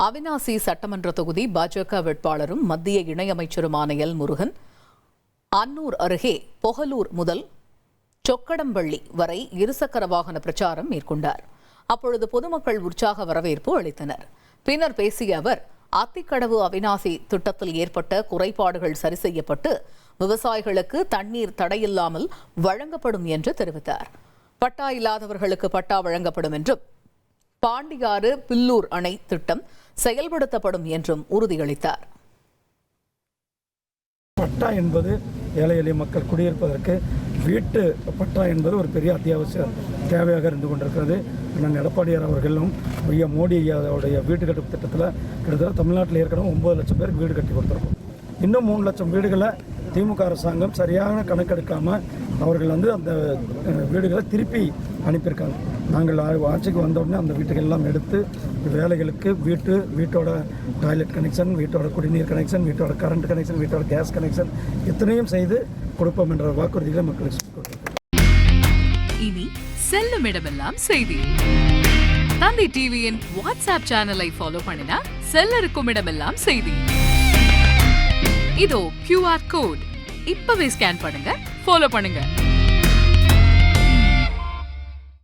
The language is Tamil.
அவிநாசி சட்டமன்ற தொகுதி பாஜக வேட்பாளரும் மத்திய இணையமைச்சருமான எல் முருகன் அன்னூர் அருகே பொகலூர் முதல் சொக்கடம்பள்ளி வரை இருசக்கர வாகன பிரச்சாரம் மேற்கொண்டார். அப்பொழுது பொதுமக்கள் உற்சாக வரவேற்பு அளித்தனர். பின்னர் பேசிய அவர், அத்திக்கடவு அவிநாசி திட்டத்தில் ஏற்பட்ட குறைபாடுகள் சரி செய்யப்பட்டு விவசாயிகளுக்கு தண்ணீர் தடையில்லாமல் வழங்கப்படும் என்று தெரிவித்தார். பட்டா இல்லாதவர்களுக்கு பட்டா வழங்கப்படும் என்றும், பாண்டியாறு பில்லூர் அணை திட்டம் செயல்படுத்தப்படும் என்றும் உறுதியளித்தார். பட்டா என்பது ஏழை எளிய மக்கள் குடியிருப்பதற்கு வீட்டு பட்டா என்பது ஒரு பெரிய அத்தியாவசிய தேவையாக இருந்து கொண்டிருக்கிறது. நான் எடப்பாடியார் அவர்களும் ஐயா மோடி ஐயாவுடைய வீட்டு கட்டு திட்டத்தில் கிட்டத்தட்ட தமிழ்நாட்டில் ஏற்கனவே 9 லட்சம் பேருக்கு வீடு கட்டி கொடுத்துருக்கோம். இன்னும் 3 லட்சம் வீடுகளை திமுக அரசாங்கம் சரியான கணக்கெடுக்காமல் அவர்கள் அந்த வீடுகளை திருப்பி அனுப்பியிருக்காங்க. நாங்கள் ஆட்சிக்கு வந்தோடனே அந்த வீட்டுகள் எல்லாம் எடுத்து வேலைகளுக்கு வீட்டோட டாய்லெட் கனெக்ஷன், வீட்டோட குடிநீர் கனெக்ஷன், வீட்டோட கரண்ட் கனெக்ஷன், வீட்டோட கேஸ் கனெக்ஷன் இத்தனையும் செய்து கொடுப்போம் என்ற வாக்குறுதிகளை மக்களுக்கு கொடுத்திருக்கிறோம். இனி செல்லும் இடமெல்லாம் செய்தி. தந்தி டிவியின் வாட்ஸ்அப் சேனலை ஃபாலோ பண்ணினா செல்ல இருக்கும் இடமெல்லாம் செய்தி. இதோ QR கோட் இப்பவே ஸ்கேன் பண்ணுங்க, ஃபாலோ பண்ணுங்க.